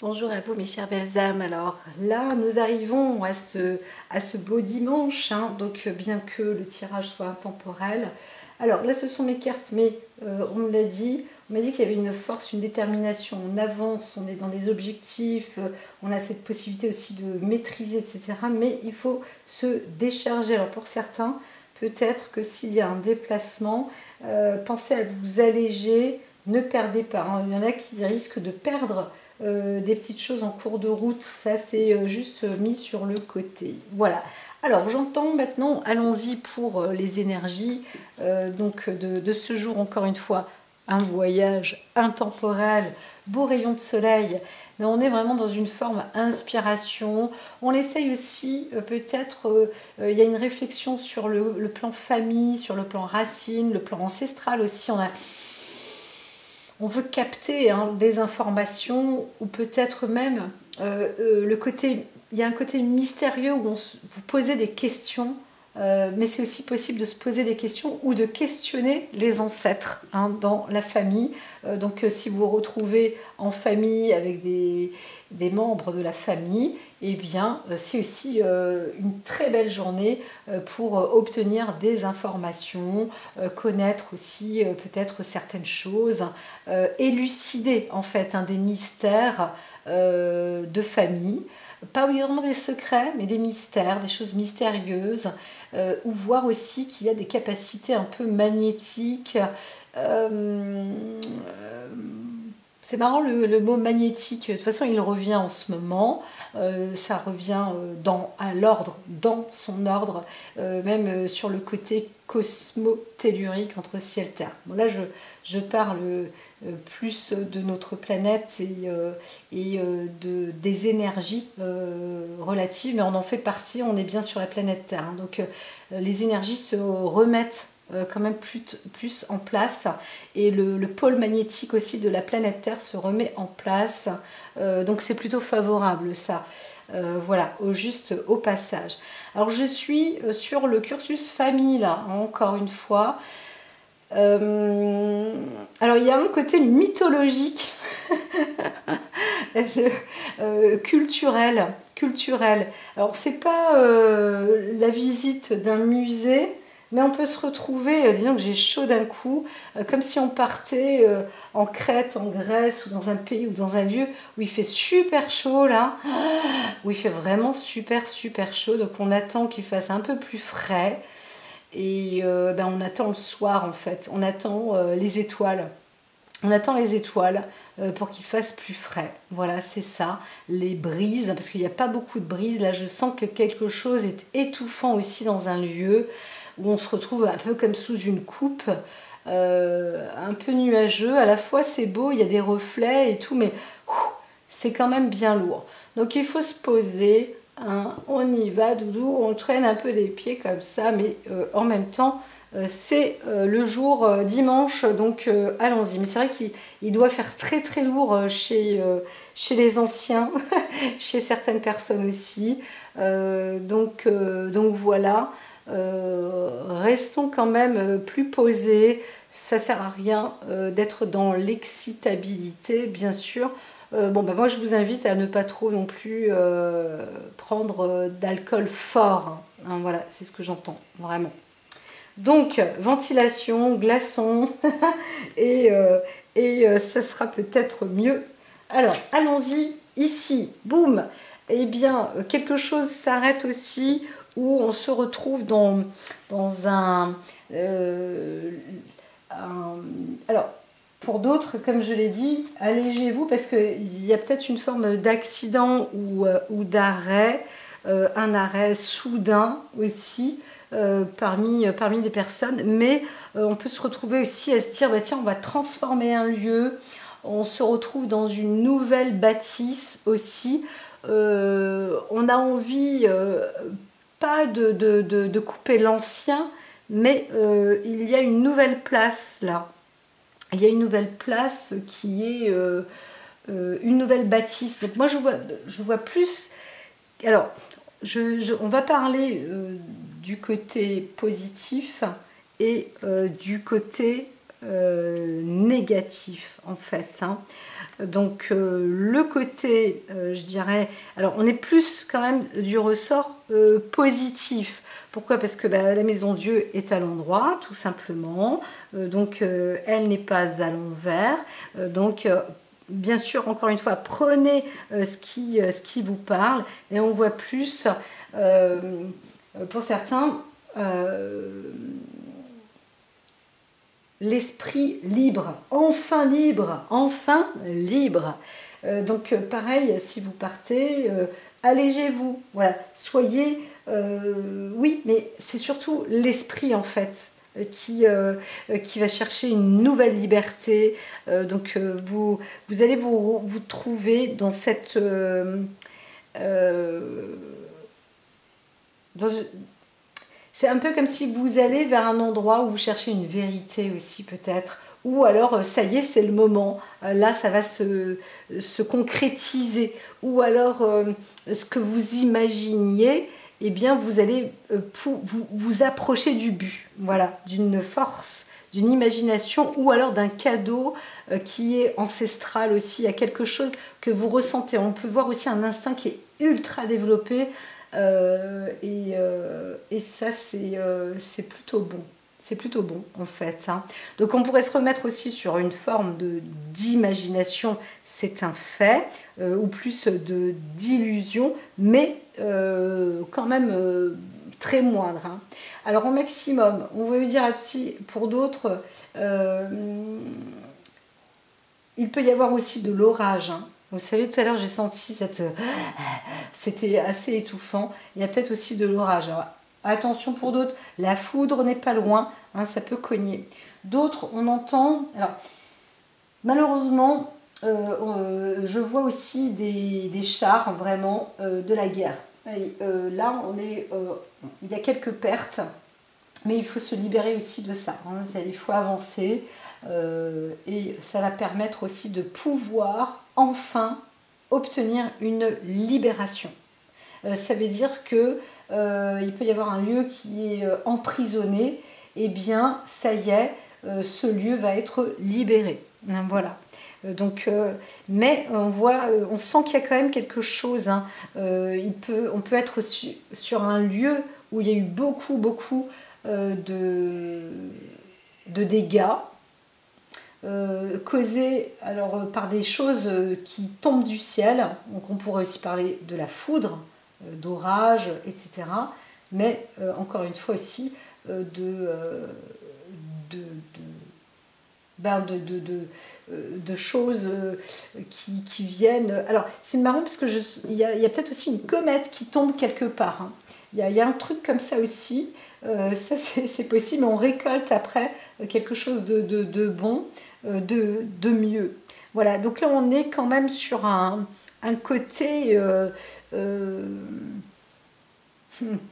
Bonjour à vous mes chères belles âmes. Alors là nous arrivons à ce beau dimanche, hein. Donc bien que le tirage soit intemporel. Alors là ce sont mes cartes, mais on me l'a dit, on m'a dit qu'il y avait une force, une détermination, on avance, on est dans des objectifs, on a cette possibilité aussi de maîtriser, etc. Mais il faut se décharger. Alors pour certains, peut-être que s'il y a un déplacement, pensez à vous alléger, ne perdez pas, hein. Il y en a qui risquent de perdre des petites choses en cours de route, ça c'est juste mis sur le côté. Voilà. Alors j'entends maintenant, allons-y pour les énergies donc de ce jour, encore une fois, un voyage intemporel, beau rayon de soleil, mais on est vraiment dans une forme inspiration. On essaye aussi, peut-être, il y a une réflexion sur le plan famille, sur le plan racine, le plan ancestral aussi. On veut capter, hein, des informations ou peut-être même le côté, il y a un côté mystérieux où vous posez des questions, mais c'est aussi possible de se poser des questions ou de questionner les ancêtres, hein, dans la famille. Donc si vous vous retrouvez en famille avec des membres de la famille, eh bien c'est aussi une très belle journée pour obtenir des informations, connaître aussi peut-être certaines choses, élucider en fait, hein, des mystères de famille. Pas vraiment des secrets, mais des mystères, des choses mystérieuses, ou voir aussi qu'il y a des capacités un peu magnétiques. Euh, c'est marrant le mot magnétique, de toute façon il revient en ce moment, ça revient à l'ordre, dans son ordre, même sur le côté cosmotellurique entre ciel et terre. Bon, là je parle plus de notre planète et des énergies relatives, mais on en fait partie, on est bien sur la planète Terre, hein. Donc les énergies se remettent quand même plus en place, et le pôle magnétique aussi de la planète Terre se remet en place, donc c'est plutôt favorable ça. Voilà, au passage. Alors je suis sur le cursus famille là, encore une fois. Alors il y a un côté mythologique, culturel. Alors c'est pas la visite d'un musée, mais on peut se retrouver, disons que j'ai chaud d'un coup, comme si on partait en Crète, en Grèce, ou dans un pays ou dans un lieu où il fait super chaud là, où il fait vraiment super chaud, donc on attend qu'il fasse un peu plus frais. Et on attend le soir en fait, on attend les étoiles. On attend les étoiles pour qu'il fasse plus frais. Voilà, c'est ça. Les brises, parce qu'il n'y a pas beaucoup de brises. Là, je sens que quelque chose est étouffant aussi dans un lieu où on se retrouve un peu comme sous une coupe, un peu nuageux. À la fois, c'est beau, il y a des reflets et tout, mais c'est quand même bien lourd. Donc, il faut se poser, hein, on y va, doudou. On traîne un peu les pieds comme ça, mais en même temps, c'est le jour dimanche, donc allons-y. Mais c'est vrai qu'il doit faire très lourd chez les anciens, chez certaines personnes aussi. Donc voilà, restons quand même plus posés. Ça sert à rien d'être dans l'excitabilité, bien sûr. Moi je vous invite à ne pas trop non plus prendre d'alcool fort, hein. Voilà, c'est ce que j'entends, vraiment. Donc, ventilation, glaçon, et ça sera peut-être mieux. Alors, allons-y, ici, boum. Eh bien, quelque chose s'arrête aussi, où on se retrouve dans alors, pour d'autres, comme je l'ai dit, allégez-vous, parce qu'il y a peut-être une forme d'accident ou d'arrêt, un arrêt soudain aussi, parmi des personnes, mais on peut se retrouver aussi à se dire, bah, tiens, on va transformer un lieu, on se retrouve dans une nouvelle bâtisse aussi. On a envie, pas de couper l'ancien, mais il y a une nouvelle place là. Il y a une nouvelle place qui est une nouvelle bâtisse. Donc moi je vois plus. Alors, on va parler du côté positif et du côté négatif en fait. Hein. Donc le côté, je dirais, alors on est plus quand même du ressort positif. Pourquoi? Parce que la maison Dieu est à l'endroit, tout simplement. Donc elle n'est pas à l'envers. Donc bien sûr, encore une fois, prenez ce qui vous parle. Et on voit plus, pour certains, l'esprit libre, enfin libre, enfin libre. Donc pareil, si vous partez, allégez-vous, voilà, soyez, oui, mais c'est surtout l'esprit en fait qui va chercher une nouvelle liberté. Donc vous allez vous trouver dans cette dans, c'est un peu comme si vous allez vers un endroit où vous cherchez une vérité aussi peut-être. Ou alors, ça y est, c'est le moment. Là, ça va se concrétiser. Ou alors, ce que vous imaginiez, eh bien, vous allez vous approcher du but. Voilà, d'une force, d'une imagination ou alors d'un cadeau qui est ancestral aussi. Il y a quelque chose que vous ressentez. On peut voir aussi un instinct qui est ultra développé. Et ça c'est plutôt bon, c'est plutôt bon en fait, hein. Donc on pourrait se remettre aussi sur une forme d'imagination, c'est un fait, ou plus d'illusion, mais quand même très moindre, hein. Alors au maximum, on va lui dire aussi pour d'autres, il peut y avoir aussi de l'orage, hein. Vous savez, tout à l'heure, j'ai senti cette... C'était assez étouffant. Il y a peut-être aussi de l'orage. Alors, attention pour d'autres, la foudre n'est pas loin, hein, ça peut cogner. D'autres, on entend... Alors, malheureusement, je vois aussi des chars, vraiment, de la guerre. Et, là, il y a quelques pertes, mais il faut se libérer aussi de ça, hein. Il faut avancer. Et ça va permettre aussi de pouvoir enfin obtenir une libération. Ça veut dire que il peut y avoir un lieu qui est emprisonné, et bien ça y est, ce lieu va être libéré. Voilà. Donc, mais on sent qu'il y a quand même quelque chose, hein. On peut être sur un lieu où il y a eu beaucoup de dégâts. Causés alors, par des choses qui tombent du ciel. Donc on pourrait aussi parler de la foudre, d'orage, etc. Mais encore une fois aussi de choses qui viennent. Alors c'est marrant parce que il y a peut-être aussi une comète qui tombe quelque part, hein. Il y a un truc comme ça aussi. Ça c'est possible, mais on récolte après quelque chose de bon, de mieux. Voilà, donc là on est quand même sur un côté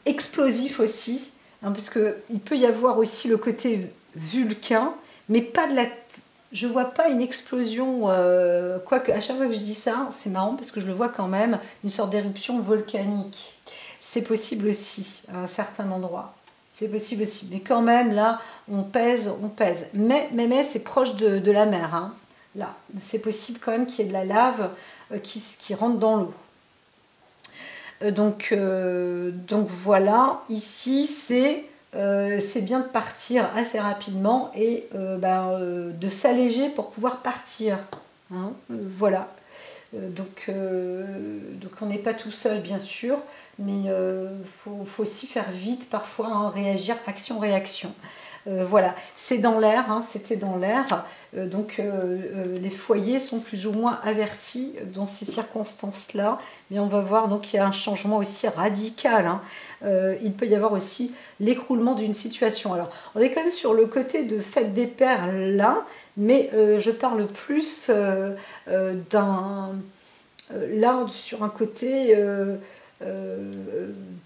explosif aussi, hein, parce qu'il peut y avoir aussi le côté vulcain, mais pas de la... Je vois pas une explosion, quoique à chaque fois que je dis ça, c'est marrant parce que je le vois quand même, une sorte d'éruption volcanique. C'est possible aussi à un certain endroit. C'est possible aussi. Mais quand même, là, on pèse. Mais c'est proche de la mer, hein. Là, c'est possible quand même qu'il y ait de la lave qui rentre dans l'eau. Donc voilà, ici, c'est bien de partir assez rapidement et de s'alléger pour pouvoir partir, hein. Voilà. Donc on n'est pas tout seul bien sûr, mais faut aussi faire vite parfois, hein, réagir, action-réaction. Voilà, c'est dans l'air, hein, c'était dans l'air, donc les foyers sont plus ou moins avertis dans ces circonstances-là, mais on va voir donc qu'il y a un changement aussi radical, hein. Il peut y avoir aussi l'écroulement d'une situation. Alors, on est quand même sur le côté de fête des pères là, mais je parle plus là sur un côté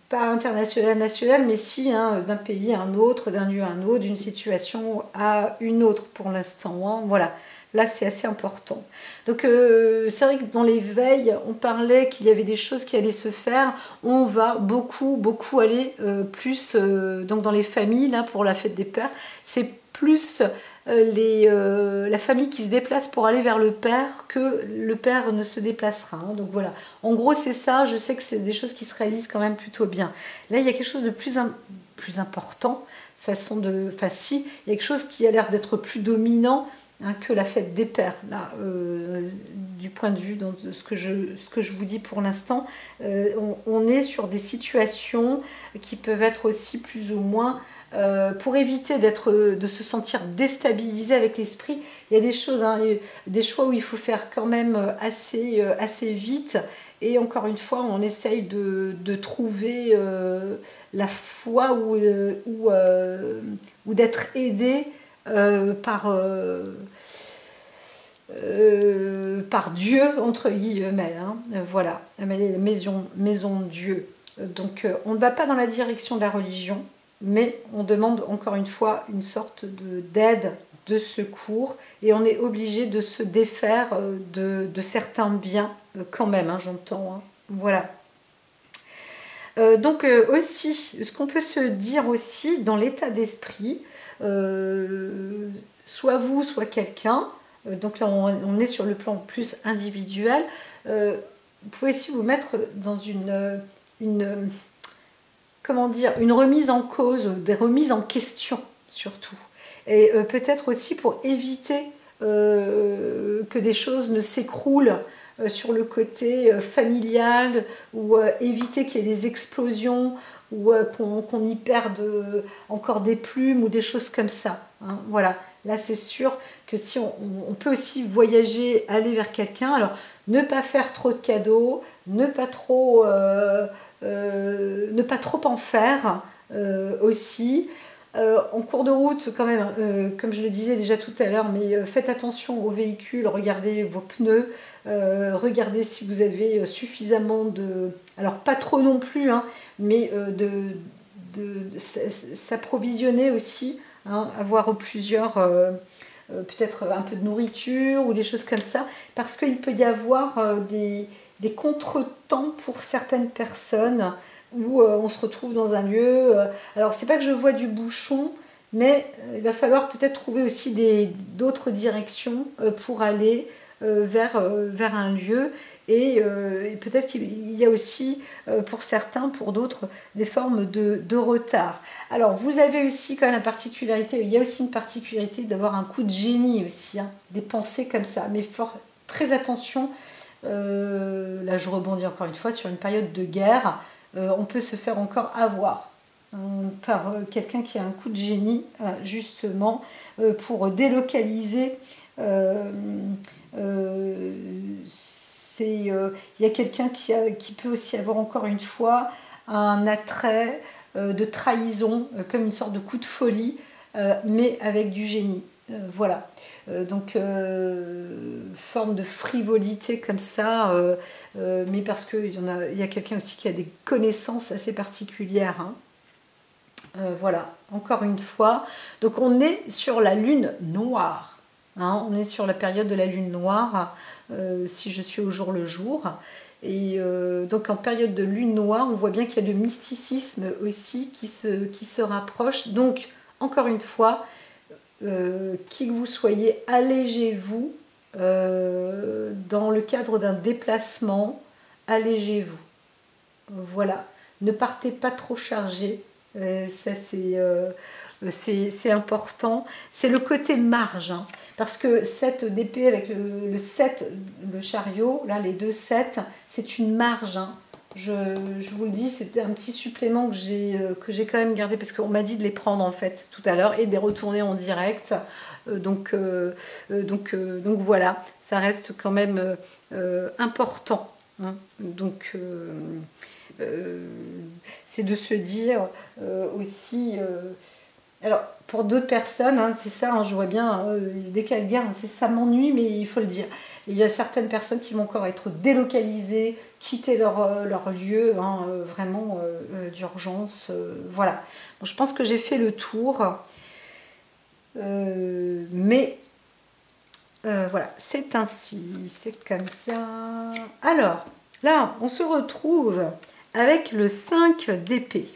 pas international, national, mais si, hein, d'un pays à un autre, d'un lieu à un autre, d'une situation à une autre pour l'instant, hein. Voilà, là c'est assez important. Donc c'est vrai que dans les veilles, on parlait qu'il y avait des choses qui allaient se faire. On va beaucoup aller plus donc dans les familles, là, pour la fête des pères. C'est plus la famille qui se déplace pour aller vers le père que le père ne se déplacera. Hein. Donc voilà, en gros c'est ça, je sais que c'est des choses qui se réalisent quand même plutôt bien. Là il y a quelque chose de plus important, enfin si, il y a quelque chose qui a l'air d'être plus dominant hein, que la fête des pères. Là, du point de vue de ce que je vous dis pour l'instant, on est sur des situations qui peuvent être aussi plus ou moins pour éviter de se sentir déstabilisé avec l'esprit. Il y a des choses, hein, des choix où il faut faire quand même assez vite. Et encore une fois, on essaye de trouver la foi ou d'être aidé par Dieu, entre guillemets. Hein. Voilà, maison de Dieu. Donc on ne va pas dans la direction de la religion, mais on demande encore une fois une sorte d'aide, de secours, et on est obligé de se défaire de certains biens quand même, hein, j'entends. Hein. Voilà. Donc aussi, ce qu'on peut se dire aussi dans l'état d'esprit, soit vous, soit quelqu'un, donc là on est sur le plan plus individuel, vous pouvez aussi vous mettre dans comment dire, une remise en cause, des remises en question surtout. Et peut-être aussi pour éviter que des choses ne s'écroulent sur le côté familial ou éviter qu'il y ait des explosions ou qu'on y perde encore des plumes ou des choses comme ça. Hein. Voilà, là c'est sûr que si on peut aussi voyager, aller vers quelqu'un, alors ne pas faire trop de cadeaux, ne pas trop en faire aussi. En cours de route, quand même, comme je le disais déjà tout à l'heure, mais faites attention aux véhicules, regardez vos pneus, regardez si vous avez suffisamment alors pas trop non plus, hein, mais de s'approvisionner aussi, hein, avoir plusieurs, peut-être un peu de nourriture ou des choses comme ça, parce qu'il peut y avoir des contretemps pour certaines personnes où on se retrouve dans un lieu. Alors, c'est pas que je vois du bouchon, mais il va falloir peut-être trouver aussi d'autres directions pour aller vers un lieu. Et peut-être qu'il y a aussi, pour certains, pour d'autres, des formes de retard. Alors, vous avez aussi quand même la particularité, il y a aussi une particularité d'avoir un coup de génie aussi, hein, des pensées comme ça. Mais très attention, là je rebondis encore une fois sur une période de guerre. On peut se faire encore avoir par quelqu'un qui a un coup de génie, justement, pour délocaliser. Il y a quelqu'un qui peut aussi avoir encore une fois un attrait de trahison, comme une sorte de coup de folie, mais avec du génie. Voilà. Donc, forme de frivolité comme ça, mais parce qu'il y a quelqu'un aussi qui a des connaissances assez particulières. Hein. Voilà, encore une fois. Donc, on est sur la lune noire. Hein, on est sur la période de la lune noire, si je suis au jour le jour. Et donc, en période de lune noire, on voit bien qu'il y a du mysticisme aussi qui se rapproche. Donc, encore une fois, qui que vous soyez, allégez-vous dans le cadre d'un déplacement, allégez-vous. Voilà, ne partez pas trop chargé, ça c'est important. C'est le côté marge, hein, parce que 7 d'épée avec le 7, le chariot, là les deux 7, c'est une marge. Hein. Je vous le dis, c'était un petit supplément que j'ai quand même gardé parce qu'on m'a dit de les prendre en fait tout à l'heure et de les retourner en direct. Donc voilà, ça reste quand même important. Hein. Donc c'est de se dire aussi. Alors pour d'autres personnes, hein, c'est ça, hein, je vois bien, des cas de guerre, ça m'ennuie, mais il faut le dire. Il y a certaines personnes qui vont encore être délocalisées, quitter leur lieu, hein, vraiment d'urgence. Voilà. Bon, je pense que j'ai fait le tour. Mais voilà, c'est ainsi, c'est comme ça. Alors, là, on se retrouve avec le 5 d'épée.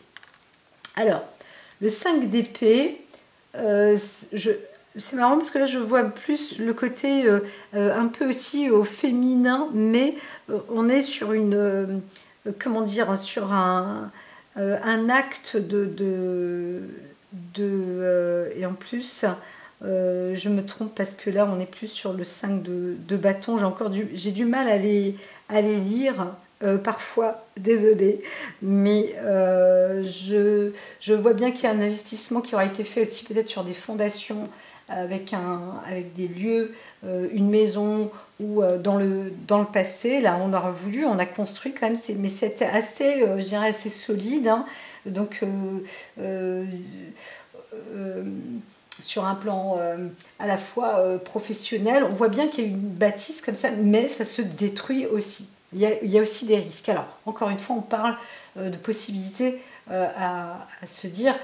Alors, le 5 d'épée, c'est marrant parce que là je vois plus le côté un peu aussi au féminin, mais on est sur une, comment dire, sur un acte et en plus, je me trompe parce que là on est plus sur le 5 de bâton. J'ai du mal à les lire. Parfois, désolée, mais je vois bien qu'il y a un investissement qui aura été fait aussi peut-être sur des fondations avec des lieux, une maison ou dans le passé, là on aura voulu, on a construit quand même, mais c'était assez, je dirais assez solide, hein. Donc euh, euh, sur un plan à la fois professionnel, on voit bien qu'il y a une bâtisse comme ça, mais ça se détruit aussi. Il y a aussi des risques. Alors, encore une fois, on parle de possibilités à se dire,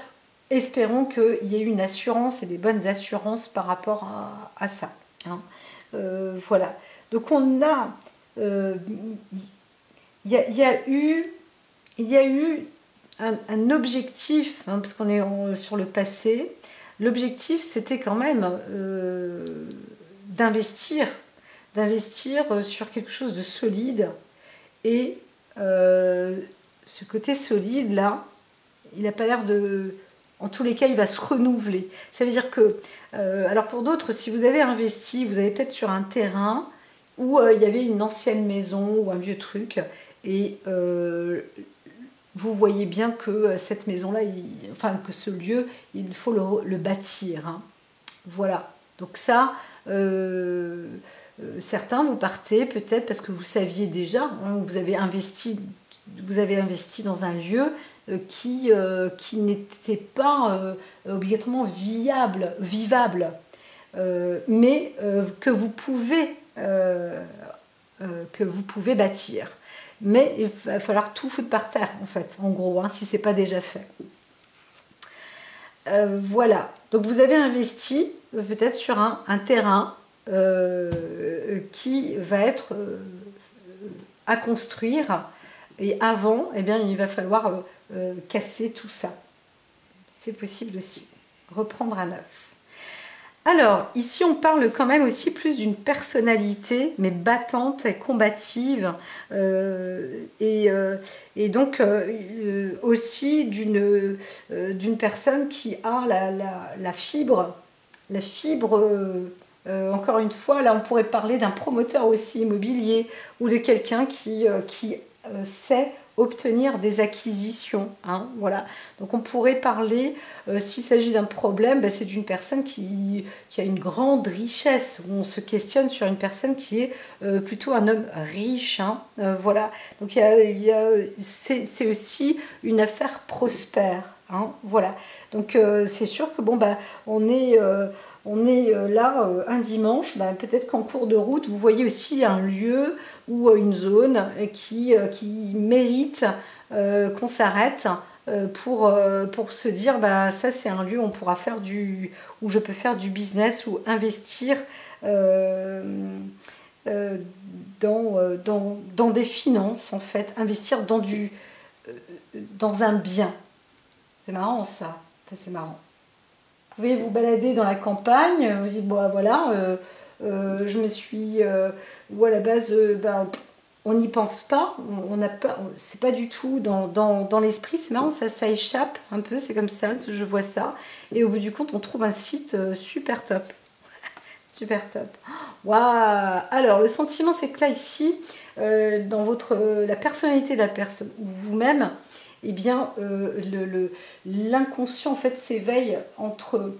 espérons qu'il y ait une assurance et des bonnes assurances par rapport à ça, hein. Voilà. Donc, on a... il y a eu un objectif, hein, parce qu'on est sur le passé. L'objectif, c'était quand même d'investir, sur quelque chose de solide. Et ce côté solide, là, il n'a pas l'air de... En tous les cas, il va se renouveler. Ça veut dire que... alors pour d'autres, si vous avez investi, vous avez peut-être sur un terrain où il y avait une ancienne maison ou un vieux truc, et vous voyez bien que cette maison-là, enfin que ce lieu, il faut le bâtir, hein. Voilà. Donc ça, certains, vous partez peut-être parce que vous saviez déjà, hein, vous avez investi dans un lieu qui n'était pas obligatoirement vivable, mais que vous pouvez bâtir. Mais il va falloir tout foutre par terre, en fait, en gros, hein, si c'est pas déjà fait. Voilà. Donc vous avez investi peut-être sur un terrain qui va être à construire. Et avant, eh bien, il va falloir casser tout ça. C'est possible aussi. Reprendre à neuf. Alors, ici, on parle quand même aussi plus d'une personnalité, mais battante et combative, et donc aussi d'une personne qui a la fibre, encore une fois, là, on pourrait parler d'un promoteur aussi immobilier ou de quelqu'un qui sait obtenir des acquisitions, hein, voilà. Donc on pourrait parler, s'il s'agit d'un problème, ben, c'est d'une personne qui a une grande richesse, où on se questionne sur une personne qui est plutôt un homme riche, hein, voilà. Donc c'est aussi une affaire prospère, hein, voilà. Donc c'est sûr que bon, ben, on est là un dimanche, ben, peut-être qu'en cours de route, vous voyez aussi un lieu ou une zone qui mérite qu'on s'arrête pour se dire, bah, ça c'est un lieu où on pourra faire où je peux faire du business ou investir dans des finances, en fait, investir dans un bien. C'est marrant ça, c'est marrant. Vous pouvez vous balader dans la campagne, vous dites, bon voilà, je me suis... ou à la base, ben, on n'y pense pas, c'est pas du tout dans l'esprit, c'est marrant, ça échappe un peu, c'est comme ça, je vois ça. Et au bout du compte, on trouve un site super top. Super top. Waouh. Alors, le sentiment, c'est que là, ici, dans la personnalité de la personne, ou vous-même, eh bien, l'inconscient, en fait, s'éveille entre...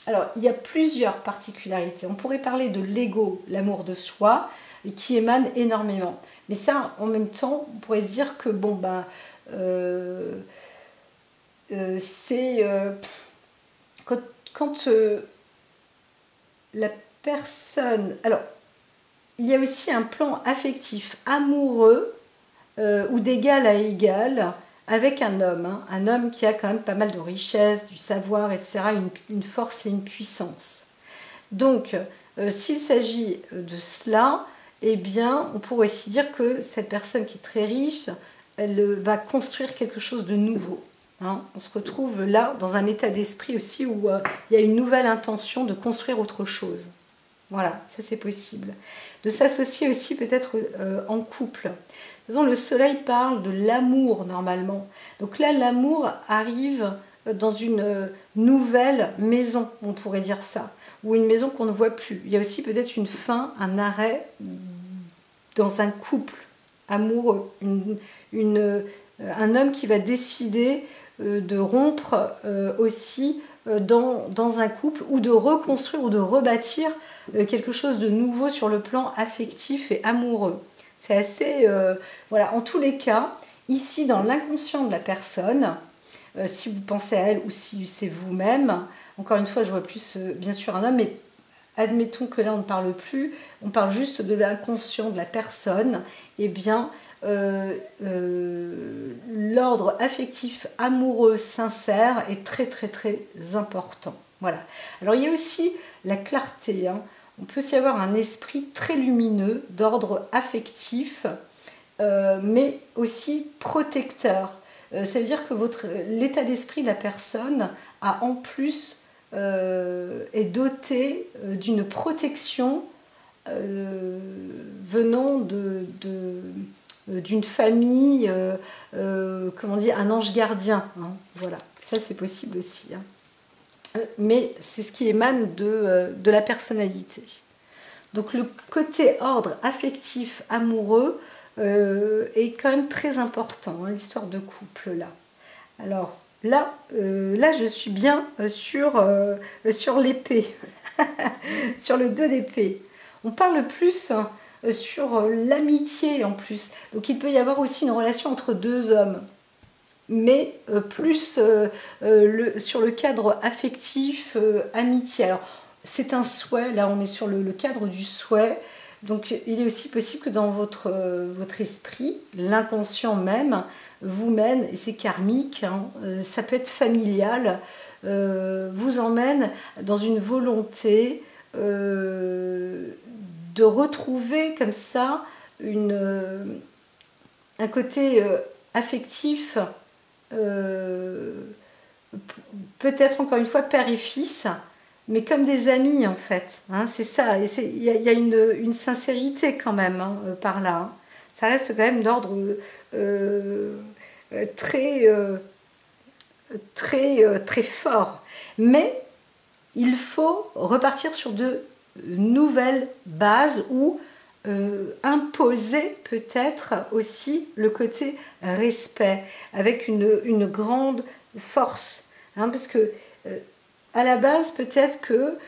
Alors, il y a plusieurs particularités. On pourrait parler de l'ego, l'amour de soi, qui émane énormément. Mais ça, en même temps, on pourrait se dire que, bon, ben, c'est... quand la personne... Alors, il y a aussi un plan affectif, amoureux, ou d'égal à égal, avec un homme, hein, un homme qui a quand même pas mal de richesse, du savoir, etc., une force et une puissance. Donc, s'il s'agit de cela, eh bien, on pourrait aussi dire que cette personne qui est très riche, elle va construire quelque chose de nouveau. Hein. On se retrouve là dans un état d'esprit aussi où il y a une nouvelle intention de construire autre chose. Voilà, ça c'est possible. De s'associer aussi peut-être en couple. De toute façon, le soleil parle de l'amour normalement. Donc là, l'amour arrive dans une nouvelle maison, on pourrait dire ça. Ou une maison qu'on ne voit plus. Il y a aussi peut-être une fin, un arrêt dans un couple amoureux. Un homme qui va décider de rompre aussi dans un couple ou de reconstruire ou de rebâtir quelque chose de nouveau sur le plan affectif et amoureux. C'est assez... voilà, en tous les cas, ici dans l'inconscient de la personne, si vous pensez à elle ou si c'est vous-même, encore une fois, je vois plus bien sûr un homme, mais admettons que là on ne parle plus, on parle juste de l'inconscient de la personne, eh bien l'ordre affectif amoureux sincère est très très très important. Voilà. Alors il y a aussi la clarté, hein. On peut aussi avoir un esprit très lumineux d'ordre affectif, mais aussi protecteur. Ça veut dire que l'état d'esprit de la personne a en plus est doté d'une protection venant d'une famille, comment dire, un ange gardien. Hein. Voilà, ça c'est possible aussi. Hein. Mais c'est ce qui émane de la personnalité. Donc le côté ordre affectif amoureux est quand même très important, hein, l'histoire de couple là. Alors là je suis bien sur l'épée, sur le 2 d'épée. On parle plus sur l'amitié en plus. Donc il peut y avoir aussi une relation entre deux hommes, mais plus sur le cadre affectif, amitié. Alors c'est un souhait, là on est sur le cadre du souhait. Donc il est aussi possible que dans votre esprit, l'inconscient même vous mène, et c'est karmique, hein, ça peut être familial, vous emmène dans une volonté de retrouver comme ça un côté affectif, peut-être encore une fois père et fils, mais comme des amis en fait, hein, c'est ça, et il y a une sincérité quand même hein, par là, hein. Ça reste quand même d'ordre très fort, mais il faut repartir sur de nouvelles bases ou imposer peut-être aussi le côté respect avec une grande force, hein, parce que à la base peut-être que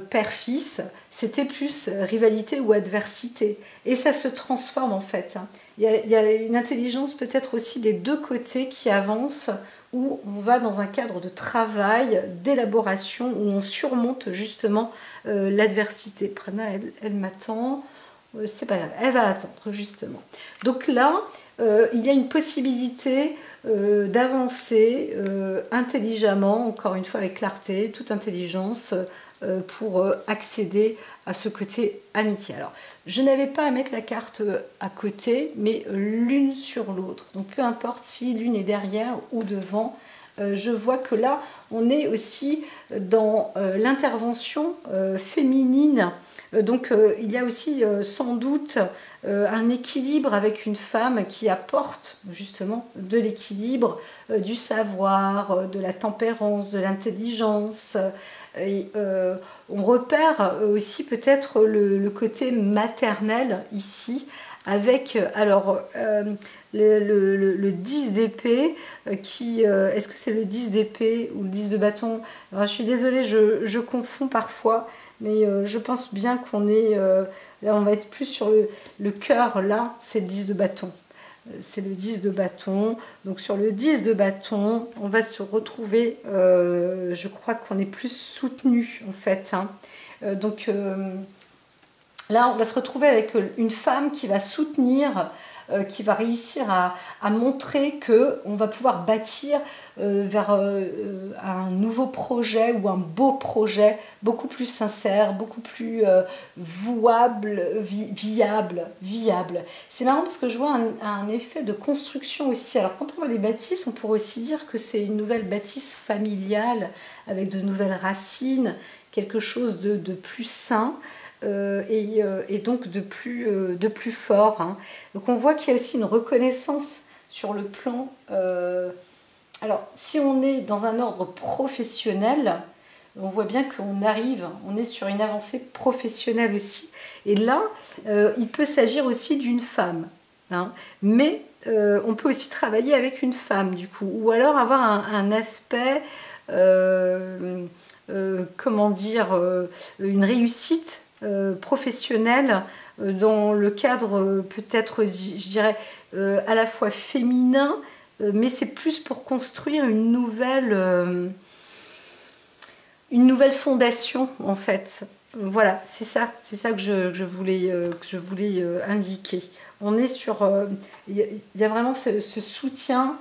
père-fils c'était plus rivalité ou adversité, et ça se transforme en fait, hein. Il y a une intelligence peut-être aussi des deux côtés qui avance, où on va dans un cadre de travail, d'élaboration, où on surmonte justement l'adversité. Prana, elle m'attend, c'est pas grave, elle va attendre justement. Donc là, il y a une possibilité d'avancer intelligemment, encore une fois avec clarté, toute intelligence, pour accéder à ce côté amitié. Alors, je n'avais pas à mettre la carte à côté, mais l'une sur l'autre. Donc, peu importe si l'une est derrière ou devant, je vois que là, on est aussi dans l'intervention féminine. Donc, il y a aussi sans doute un équilibre avec une femme qui apporte justement de l'équilibre, du savoir, de la tempérance, de l'intelligence. Et on repère aussi peut-être le côté maternel ici, avec alors le 10 d'épée qui... est-ce que c'est le 10 d'épée ou le 10 de bâton? Alors, je suis désolée, je confonds parfois, mais je pense bien qu'on est... là, on va être plus sur le cœur, là, c'est le 10 de bâton. C'est le 10 de bâton. Donc sur le 10 de bâton, on va se retrouver, je crois qu'on est plus soutenu en fait. Hein. Donc là, on va se retrouver avec une femme qui va soutenir qui va réussir à montrer qu'on va pouvoir bâtir vers un nouveau projet ou un beau projet, beaucoup plus sincère, beaucoup plus viable. C'est marrant parce que je vois un effet de construction aussi. Alors quand on voit les bâtisses, on pourrait aussi dire que c'est une nouvelle bâtisse familiale avec de nouvelles racines, quelque chose de plus sain. Et donc de plus fort. Hein. Donc on voit qu'il y a aussi une reconnaissance sur le plan. Alors si on est dans un ordre professionnel, on voit bien qu'on arrive, on est sur une avancée professionnelle aussi. Et là, il peut s'agir aussi d'une femme. Hein. Mais on peut aussi travailler avec une femme du coup, ou alors avoir un aspect, comment dire, une réussite professionnelle dans le cadre peut-être, je dirais, à la fois féminin, mais c'est plus pour construire une nouvelle fondation en fait. Voilà, c'est ça que je voulais indiquer. On est sur, il y a vraiment ce soutien,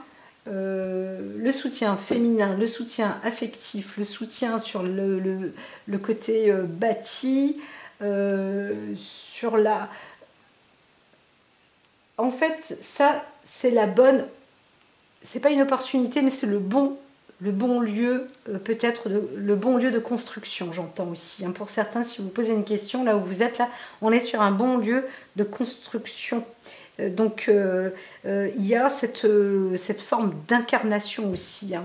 le soutien féminin, le soutien affectif, le soutien sur le côté bâti, sur la... En fait, ça, c'est la bonne... C'est pas une opportunité, mais c'est le bon lieu, peut-être le bon lieu de construction, j'entends aussi. Hein. Pour certains, si vous posez une question, là où vous êtes, là, on est sur un bon lieu de construction. Donc, il y a cette forme d'incarnation aussi. Hein.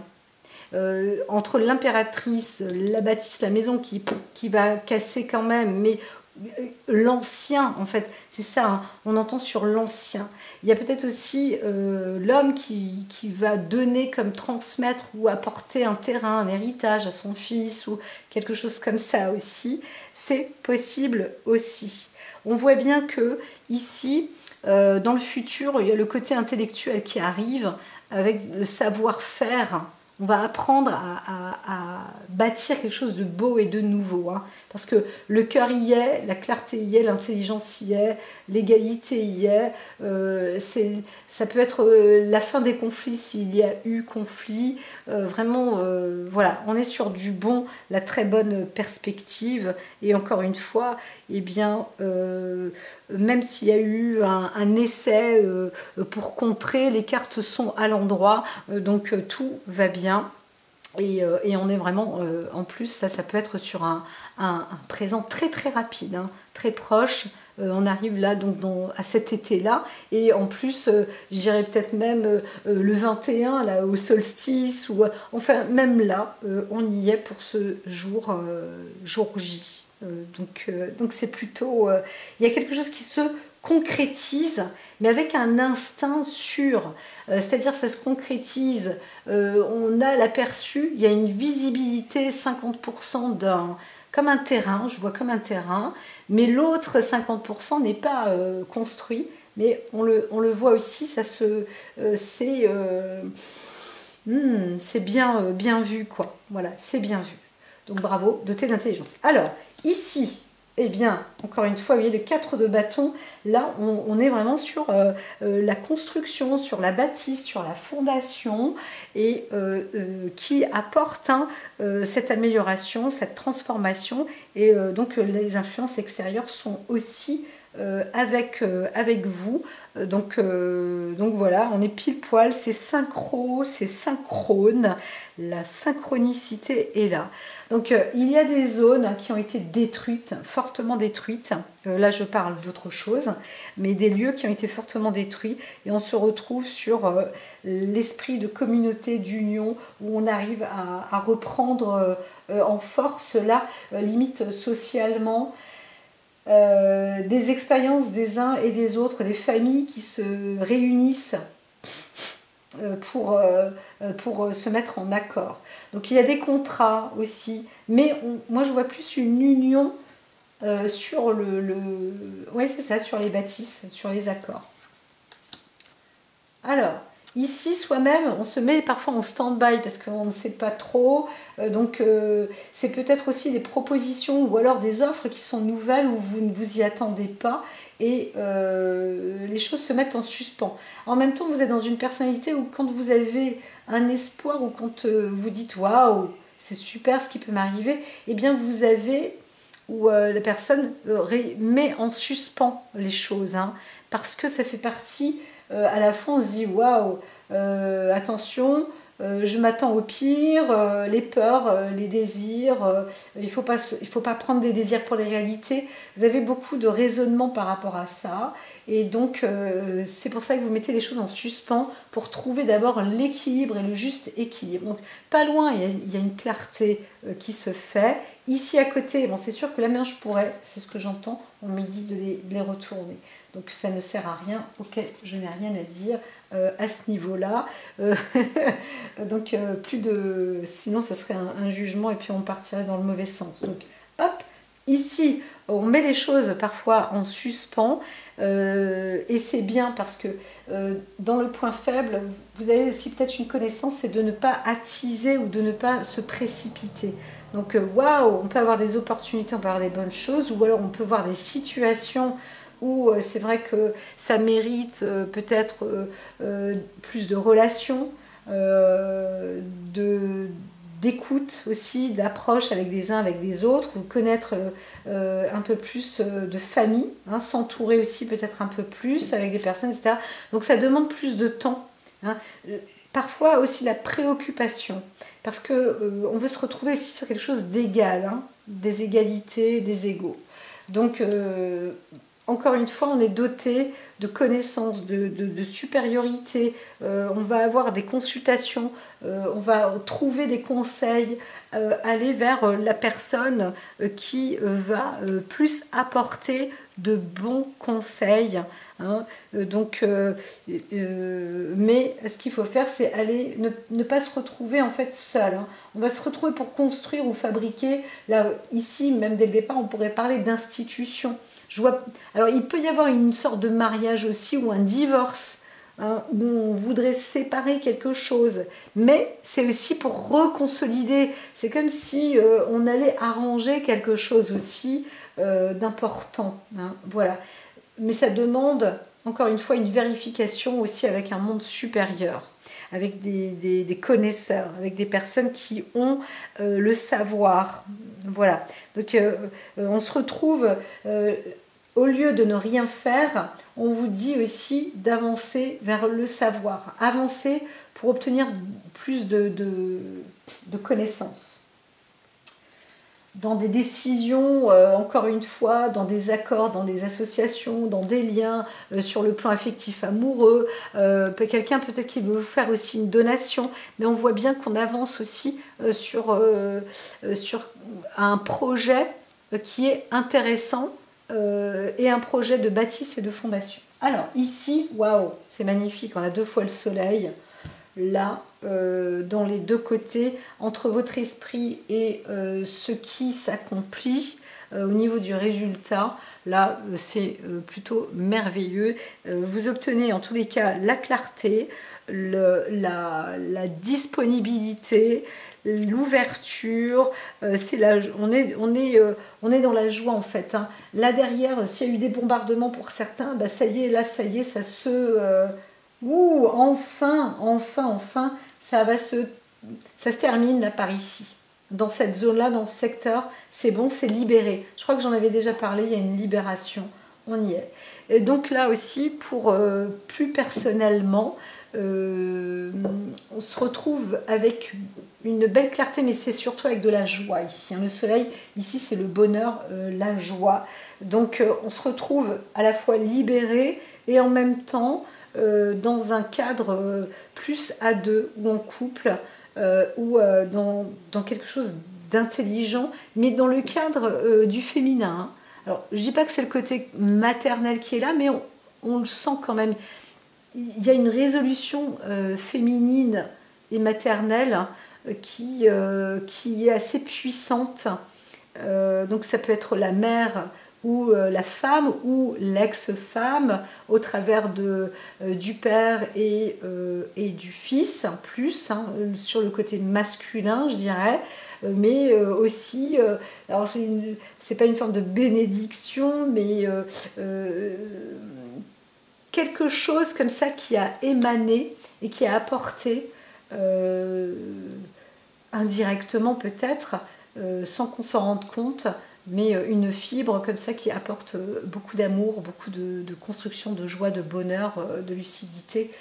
Entre l'impératrice, la bâtisse, la maison qui va casser quand même, mais l'ancien en fait, c'est ça, hein, on entend sur l'ancien. Il y a peut-être aussi l'homme qui va donner comme transmettre ou apporter un terrain, un héritage à son fils ou quelque chose comme ça aussi, c'est possible aussi. On voit bien que ici, dans le futur, il y a le côté intellectuel qui arrive avec le savoir-faire. On va apprendre à bâtir quelque chose de beau et de nouveau. Hein. Parce que le cœur y est, la clarté y est, l'intelligence y est, l'égalité y est. Ça peut être la fin des conflits s'il y a eu conflit. Vraiment, voilà, on est sur du bon, la très bonne perspective. Et encore une fois, eh bien, même s'il y a eu un essai pour contrer, les cartes sont à l'endroit, donc tout va bien. Et on est vraiment, en plus, ça peut être sur un présent très très rapide, hein, très proche. On arrive là donc à cet été-là, et en plus, je dirais peut-être même le 21, là, au solstice, ou enfin même là, on y est pour ce jour J. Donc c'est plutôt... il y a quelque chose qui se concrétise, mais avec un instinct sûr. C'est-à-dire ça se concrétise, on a l'aperçu, il y a une visibilité 50% comme un terrain, je vois comme un terrain, mais l'autre 50% n'est pas construit, mais on le voit aussi, c'est bien vu, quoi. Voilà, c'est bien vu. Donc bravo, doté d'intelligence. Alors, ici, eh bien, encore une fois, vous voyez le 4 de bâton, là, on est vraiment sur la construction, sur la bâtisse, sur la fondation, et qui apporte cette amélioration, cette transformation, et donc les influences extérieures sont aussi avec vous. Donc voilà, on est pile poil, c'est synchro, c'est synchrone, la synchronicité est là. Donc il y a des zones qui ont été détruites, fortement détruites, là je parle d'autre chose, mais des lieux qui ont été fortement détruits, et on se retrouve sur l'esprit de communauté, d'union, où on arrive à reprendre en force là, limite socialement, des expériences des uns et des autres, des familles qui se réunissent pour se mettre en accord. Donc il y a des contrats aussi, mais moi je vois plus une union sur ouais, c'est ça, sur les bâtisses, sur les accords. Alors, Ici, soi-même, on se met parfois en stand-by parce qu'on ne sait pas trop. Donc, c'est peut-être aussi des propositions ou alors des offres qui sont nouvelles où vous ne vous y attendez pas et les choses se mettent en suspens. En même temps, vous êtes dans une personnalité où quand vous avez un espoir ou quand vous dites waouh, c'est super ce qui peut m'arriver, eh bien vous avez où la personne met en suspens les choses, hein, parce que ça fait partie, à la fois on se dit waouh, attention, je m'attends au pire, les peurs, les désirs, il faut pas prendre des désirs pour les réalités. Vous avez beaucoup de raisonnement par rapport à ça, et donc c'est pour ça que vous mettez les choses en suspens pour trouver d'abord l'équilibre et le juste équilibre. Donc pas loin, il y a une clarté qui se fait. Ici à côté, bon, c'est sûr que là maintenant je pourrais, c'est ce que j'entends, on me dit de les retourner. Donc ça ne sert à rien, ok, je n'ai rien à dire à ce niveau-là. Donc plus de... Sinon ça serait un jugement et puis on partirait dans le mauvais sens. Donc hop, ici on met les choses parfois en suspens et c'est bien parce que dans le point faible, vous avez aussi peut-être une connaissance, c'est de ne pas attiser ou de ne pas se précipiter. Donc waouh, on peut avoir des opportunités, on peut avoir des bonnes choses, ou alors on peut voir des situations où c'est vrai que ça mérite peut-être plus de relations, d'écoute aussi, d'approche avec des uns avec des autres, ou connaître un peu plus de famille, hein, s'entourer aussi peut-être un peu plus avec des personnes, etc. Donc ça demande plus de temps, hein. Parfois aussi la préoccupation, parce que on veut se retrouver aussi sur quelque chose d'égal, hein, des égalités, des égaux. Donc encore une fois, on est doté de connaissances, de supériorité, on va avoir des consultations, on va trouver des conseils, aller vers la personne qui va plus apporter de bons conseils, hein. Donc, mais ce qu'il faut faire, c'est aller ne pas se retrouver en fait seul, hein. On va se retrouver pour construire ou fabriquer. Là, ici, même dès le départ, on pourrait parler d'institution. Alors, il peut y avoir une sorte de mariage aussi ou un divorce, hein, où on voudrait séparer quelque chose, mais c'est aussi pour reconsolider. C'est comme si on allait arranger quelque chose aussi d'important, hein, voilà. Mais ça demande, encore une fois, une vérification aussi avec un monde supérieur, avec des connaisseurs, avec des personnes qui ont le savoir. Voilà. Donc on se retrouve, au lieu de ne rien faire, on vous dit aussi d'avancer vers le savoir. Avancer pour obtenir plus de connaissances. Dans des décisions, encore une fois, dans des accords, dans des associations, dans des liens, sur le plan affectif amoureux, quelqu'un peut-être qui veut vous faire aussi une donation, mais on voit bien qu'on avance aussi sur un projet qui est intéressant et un projet de bâtisse et de fondation. Alors ici, waouh, c'est magnifique, on a 2 fois le soleil. Là, dans les deux côtés, entre votre esprit et ce qui s'accomplit au niveau du résultat, là, c'est plutôt merveilleux. Vous obtenez en tous les cas la clarté, la disponibilité, l'ouverture, on est dans la joie en fait, hein. Là derrière, s'il y a eu des bombardements pour certains, bah ça y est, là ça y est, ça se... enfin, ça se termine là par ici. Dans cette zone-là, dans ce secteur, c'est bon, c'est libéré. Je crois que j'en avais déjà parlé, il y a une libération, on y est. Et donc là aussi, pour plus personnellement, on se retrouve avec une belle clarté, mais c'est surtout avec de la joie ici, hein. Le soleil, ici, c'est le bonheur, la joie. Donc on se retrouve à la fois libéré et en même temps dans un cadre plus à deux ou en couple ou dans quelque chose d'intelligent, mais dans le cadre du féminin, hein. Alors, je ne dis pas que c'est le côté maternel qui est là, mais on le sent quand même. Il y a une résolution féminine et maternelle, hein, qui est assez puissante. Donc ça peut être la mère où la femme ou l'ex-femme, au travers du père et du fils, plus sur le côté masculin, je dirais, mais aussi, alors c'est pas une forme de bénédiction, mais quelque chose comme ça qui a émané et qui a apporté indirectement peut-être, sans qu'on s'en rende compte, mais une fibre comme ça qui apporte beaucoup d'amour, beaucoup de construction, de joie, de bonheur, de lucidité,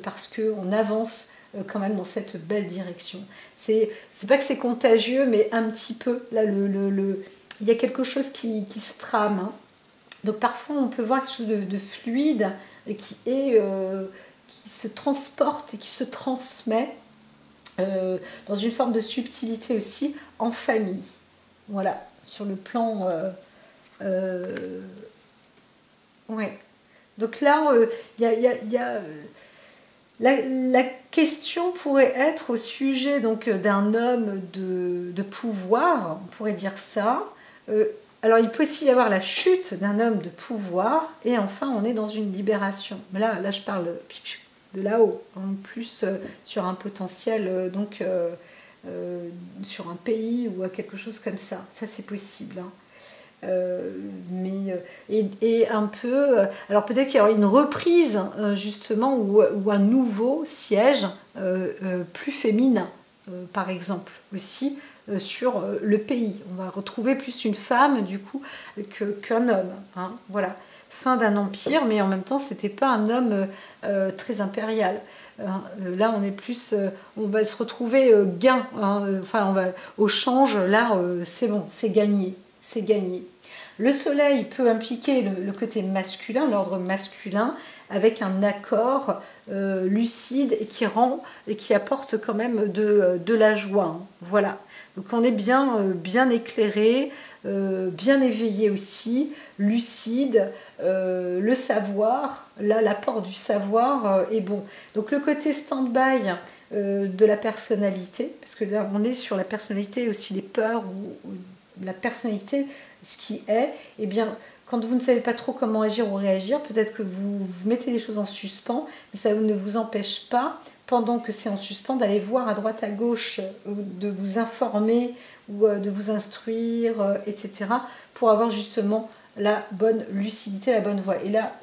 parce qu'on avance quand même dans cette belle direction. C'est pas que c'est contagieux, mais un petit peu, là, il y a quelque chose qui se trame. Hein. Donc parfois on peut voir quelque chose de fluide qui se transporte et qui se transmet dans une forme de subtilité aussi en famille. Voilà, sur le plan... ouais. Donc là, la question pourrait être au sujet donc d'un homme de pouvoir, on pourrait dire ça. Alors il peut aussi y avoir la chute d'un homme de pouvoir, et enfin on est dans une libération. Mais là je parle de là-haut, en plus sur un potentiel, donc sur un pays ou à quelque chose comme ça. Ça c'est possible. Hein. Et un peu, alors peut-être qu'il y aura une reprise justement ou un nouveau siège plus féminin, par exemple aussi sur le pays. On va retrouver plus une femme du coup qu'un homme. Hein, voilà, fin d'un empire, mais en même temps c'était pas un homme très impérial. Là on est plus, on va se retrouver gain. Hein, enfin on va au change. Là c'est bon, c'est gagné. C'est gagné. Le soleil peut impliquer le côté masculin, l'ordre masculin, avec un accord lucide et qui rend et qui apporte quand même de la joie. Hein. Voilà. Donc on est bien éclairé, bien éveillé aussi, lucide, le savoir, là l'apport du savoir est bon. Donc le côté stand-by de la personnalité, parce que là on est sur la personnalité aussi, les peurs ou la personnalité, ce qui est, eh bien, quand vous ne savez pas trop comment agir ou réagir, peut-être que vous mettez les choses en suspens, mais ça ne vous empêche pas, pendant que c'est en suspens, d'aller voir à droite, à gauche, de vous informer ou de vous instruire, etc., pour avoir justement la bonne lucidité, la bonne voie. Et là,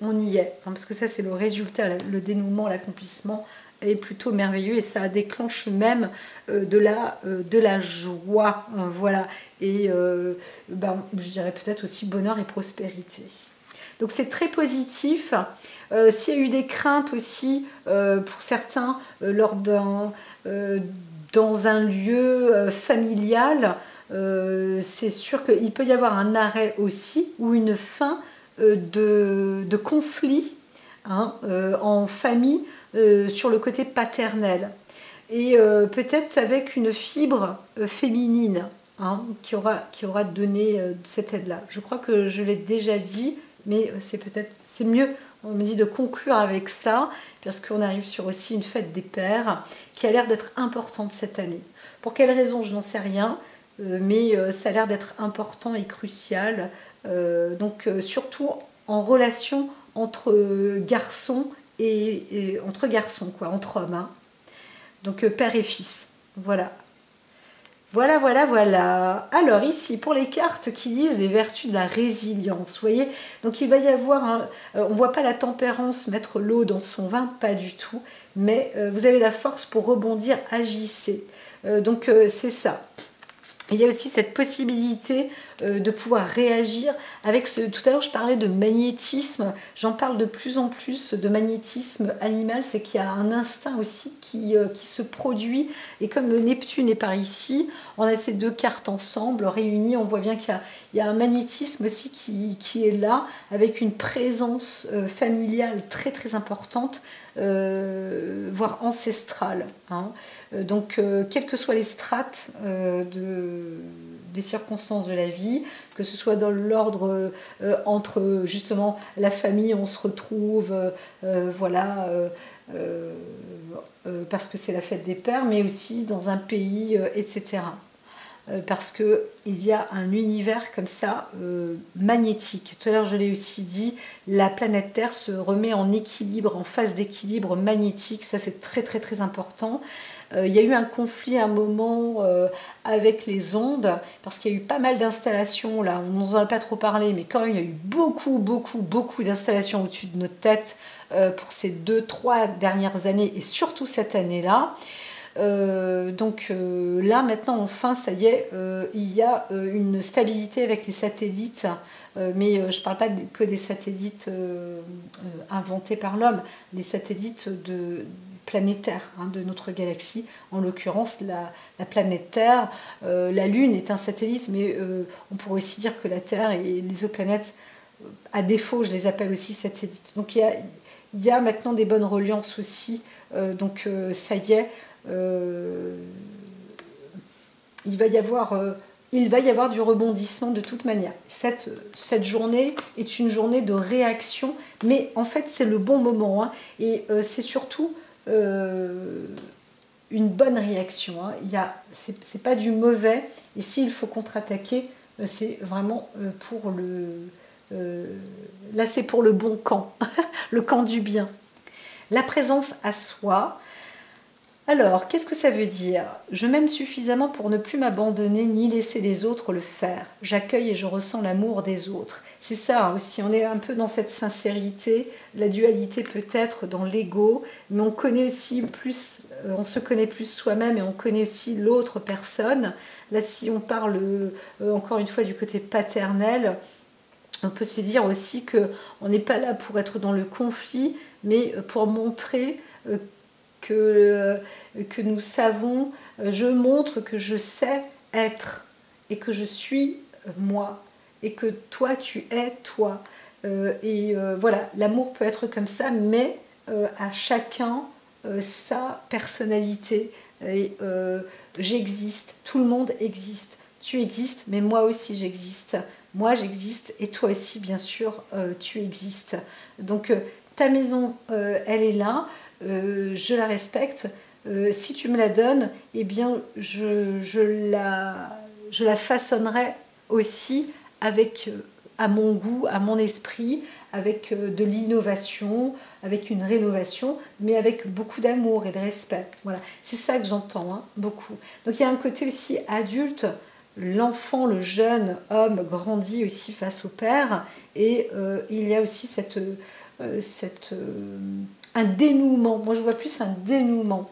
on y est, hein, parce que ça, c'est le résultat, le dénouement, l'accomplissement est plutôt merveilleux et ça déclenche même de la joie, hein, voilà, et je dirais peut-être aussi bonheur et prospérité. Donc c'est très positif. S'il y a eu des craintes aussi pour certains dans un lieu familial, c'est sûr qu'il peut y avoir un arrêt aussi ou une fin de conflit, hein, en famille, sur le côté paternel. Et peut-être avec une fibre féminine, hein, qui aura donné cette aide-là. Je crois que je l'ai déjà dit, mais c'est mieux, on me dit, de conclure avec ça, parce qu'on arrive sur aussi une fête des pères qui a l'air d'être importante cette année. Pour quelle raison, je n'en sais rien, mais ça a l'air d'être important et crucial. Donc surtout en relation entre garçons et entre garçons, quoi, entre hommes. Hein. Donc père et fils. Voilà. Voilà. Alors ici, pour les cartes qui disent les vertus de la résilience, vous voyez, donc il va y avoir, on ne voit pas la tempérance mettre l'eau dans son vin, pas du tout, mais vous avez la force pour rebondir, agissez. Donc c'est ça. Il y a aussi cette possibilité de pouvoir réagir avec tout à l'heure je parlais de magnétisme, j'en parle de plus en plus de magnétisme animal, c'est qu'il y a un instinct aussi qui se produit, et comme Neptune est par ici, on a ces deux cartes ensemble réunies, on voit bien qu'il y a un magnétisme aussi qui est là, avec une présence familiale très très importante, voire ancestrale. Hein. Donc, quelles que soient les strates des circonstances de la vie, que ce soit dans l'ordre entre justement la famille, on se retrouve, parce que c'est la fête des pères, mais aussi dans un pays, etc. parce que il y a un univers comme ça magnétique. Tout à l'heure je l'ai aussi dit, la planète Terre se remet en équilibre, en phase d'équilibre magnétique, ça c'est très très très important. Il y a eu un conflit à un moment avec les ondes, parce qu'il y a eu pas mal d'installations, là, on n'en a pas trop parlé, mais quand même il y a eu beaucoup d'installations au-dessus de notre tête pour ces 2-3 dernières années, et surtout cette année-là. Là maintenant enfin ça y est, il y a une stabilité avec les satellites, mais je ne parle pas que des satellites inventés par l'homme, les satellites planétaires de notre galaxie, en l'occurrence la planète Terre. La Lune est un satellite, mais on pourrait aussi dire que la Terre et les exoplanètes, à défaut je les appelle aussi satellites. Donc il y a maintenant des bonnes reliances aussi, ça y est. Il va y avoir du rebondissement de toute manière. Cette journée est une journée de réaction, mais en fait c'est le bon moment, et c'est surtout une bonne réaction. C'est pas du mauvais, et s'il faut contre-attaquer, c'est vraiment pour là c'est pour le bon camp, le camp du bien. La présence à soi. Alors, qu'est-ce que ça veut dire? Je m'aime suffisamment pour ne plus m'abandonner ni laisser les autres le faire. J'accueille et je ressens l'amour des autres. C'est ça aussi, on est un peu dans cette sincérité, la dualité peut-être dans l'ego, mais on connaît aussi plus, on se connaît plus soi-même et on connaît aussi l'autre personne. Là, si on parle encore une fois du côté paternel, on peut se dire aussi qu'on n'est pas là pour être dans le conflit, mais pour montrer que nous savons, je montre que je sais être et que je suis moi et que toi tu es toi. Voilà, l'amour peut être comme ça, mais à chacun sa personnalité. J'existe, tout le monde existe. Tu existes, mais moi aussi j'existe. Moi j'existe et toi aussi bien sûr tu existes. Donc ta maison elle est là. Je la respecte. Si tu me la donnes, eh bien, je la façonnerai aussi avec, à mon goût, à mon esprit, avec de l'innovation, avec une rénovation, mais avec beaucoup d'amour et de respect. Voilà, c'est ça que j'entends, beaucoup. Donc il y a un côté aussi adulte. L'enfant, le jeune homme grandit aussi face au père, et il y a aussi un dénouement. Moi, je vois plus un dénouement.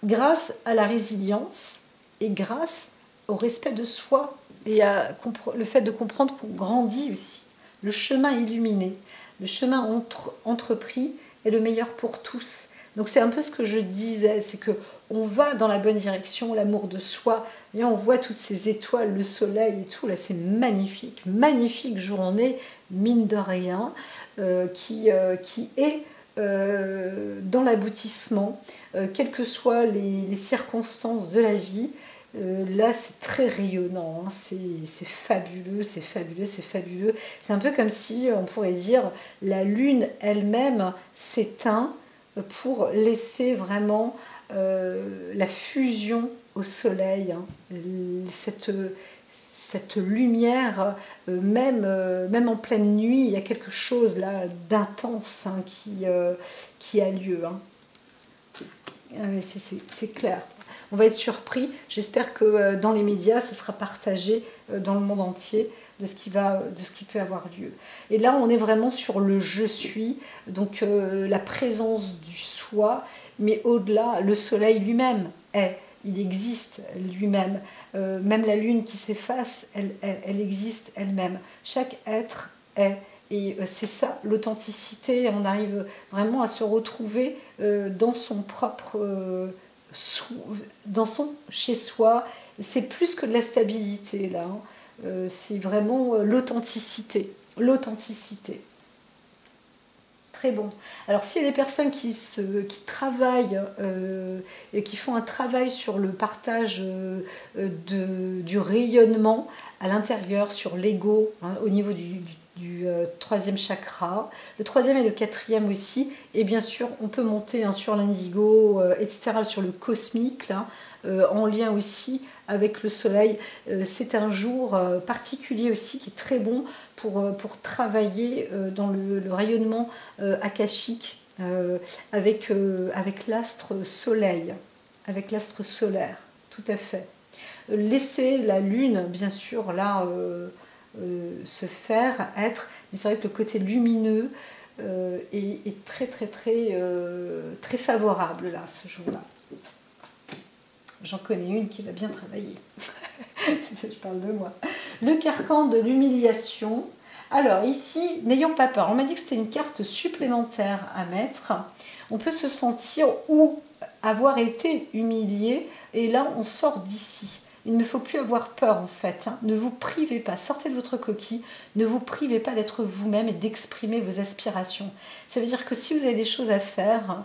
Grâce à la résilience et grâce au respect de soi et le fait de comprendre qu'on grandit aussi. Le chemin illuminé, le chemin entrepris est le meilleur pour tous. Donc c'est un peu ce que je disais, c'est que on va dans la bonne direction, l'amour de soi, et on voit toutes ces étoiles, le soleil et tout, là c'est magnifique, magnifique journée, mine de rien, qui est dans l'aboutissement, quelles que soient les circonstances de la vie. Là c'est très rayonnant, c'est fabuleux, c'est fabuleux, c'est fabuleux. C'est un peu comme si on pourrait dire la lune elle-même s'éteint pour laisser vraiment la fusion au soleil, cette lumière, même en pleine nuit, il y a quelque chose là d'intense qui a lieu. C'est clair. On va être surpris. J'espère que dans les médias, ce sera partagé dans le monde entier de ce qui peut avoir lieu. Et là, on est vraiment sur le je suis, donc la présence du soi, mais au-delà, le soleil lui-même il existe lui-même. Même la lune qui s'efface, elle existe elle-même. Chaque être est. Et c'est ça, l'authenticité. On arrive vraiment à se retrouver dans son propre... dans son chez-soi. C'est plus que de la stabilité, là. C'est vraiment l'authenticité. L'authenticité. Très bon. Alors s'il y a des personnes qui travaillent et qui font un travail sur le partage du rayonnement à l'intérieur, sur l'ego, au niveau du troisième chakra, le troisième et le quatrième aussi, et bien sûr on peut monter sur l'indigo, etc., sur le cosmique, là, en lien aussi avec le soleil. C'est un jour particulier aussi qui est très bon pour travailler dans le rayonnement akashique avec l'astre soleil, avec l'astre solaire, tout à fait. Laisser la lune, bien sûr, là, se faire être, mais c'est vrai que le côté lumineux est très très favorable là, ce jour-là. J'en connais une qui va bien travailler. C'est ça, je parle de moi. Le carcan de l'humiliation. Alors ici, n'ayons pas peur. On m'a dit que c'était une carte supplémentaire à mettre. On peut se sentir ou avoir été humilié, et là on sort d'ici. Il ne faut plus avoir peur en fait. Ne vous privez pas, sortez de votre coquille, ne vous privez pas d'être vous-même et d'exprimer vos aspirations. Ça veut dire que si vous avez des choses à faire,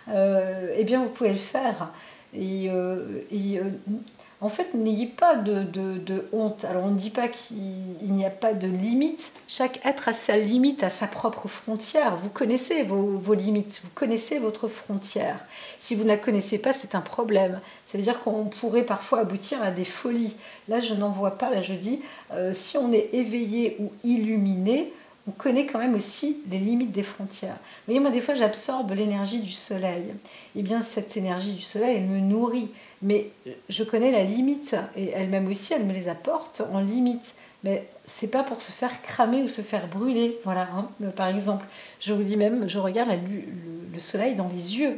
eh bien vous pouvez le faire. En fait, n'ayez pas de honte. Alors, on ne dit pas qu'il n'y a pas de limite. Chaque être a sa limite, a sa propre frontière. Vous connaissez vos limites, vous connaissez votre frontière. Si vous ne la connaissez pas, c'est un problème. Ça veut dire qu'on pourrait parfois aboutir à des folies. Là, je n'en vois pas. Là, je dis, si on est éveillé ou illuminé, on connaît quand même aussi les limites des frontières. Vous voyez, moi, des fois, j'absorbe l'énergie du soleil. Eh bien, cette énergie du soleil, elle me nourrit. Mais je connais la limite. Et elle-même aussi, elle me les apporte en limite. Mais c'est pas pour se faire cramer ou se faire brûler. Voilà. Par exemple, je vous dis même, je regarde le soleil dans les yeux.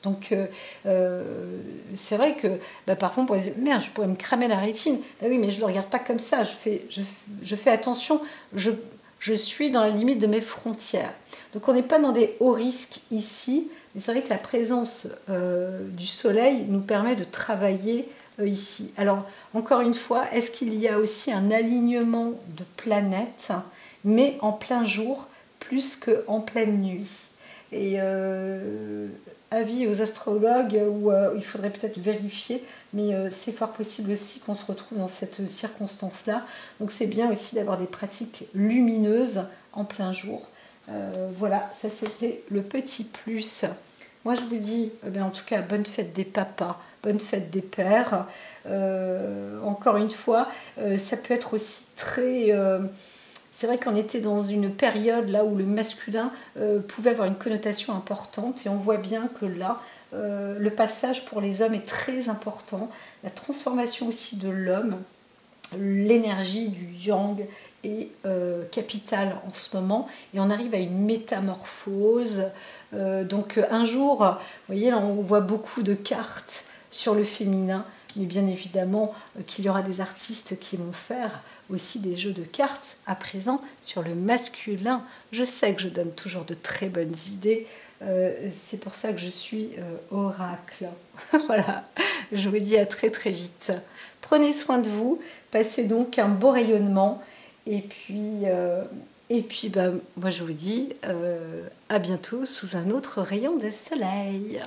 Donc, c'est vrai que parfois, on pourrait se dire, merde, je pourrais me cramer la rétine. Oui, mais je ne le regarde pas comme ça. Je fais attention. Je suis dans la limite de mes frontières. Donc on n'est pas dans des hauts risques ici, mais c'est vrai que la présence du soleil nous permet de travailler ici. Alors encore une fois, est-ce qu'il y a aussi un alignement de planètes, mais en plein jour, plus qu'en pleine nuit? Et avis aux astrologues, où il faudrait peut-être vérifier, mais c'est fort possible aussi qu'on se retrouve dans cette circonstance-là. Donc c'est bien aussi d'avoir des pratiques lumineuses en plein jour. Voilà, ça c'était le petit plus. Moi je vous dis, en tout cas, bonne fête des papas, bonne fête des pères. Encore une fois, ça peut être aussi très... c'est vrai qu'on était dans une période là où le masculin pouvait avoir une connotation importante, et on voit bien que là, le passage pour les hommes est très important. La transformation aussi de l'homme, l'énergie du yang est capitale en ce moment, et on arrive à une métamorphose. Donc un jour, vous voyez, là on voit beaucoup de cartes sur le féminin, mais bien évidemment qu'il y aura des artistes qui vont faire aussi des jeux de cartes à présent sur le masculin. Je sais que je donne toujours de très bonnes idées, c'est pour ça que je suis oracle. Voilà, je vous dis à très très vite. Prenez soin de vous, passez donc un beau rayonnement, et puis moi je vous dis à bientôt sous un autre rayon de soleil.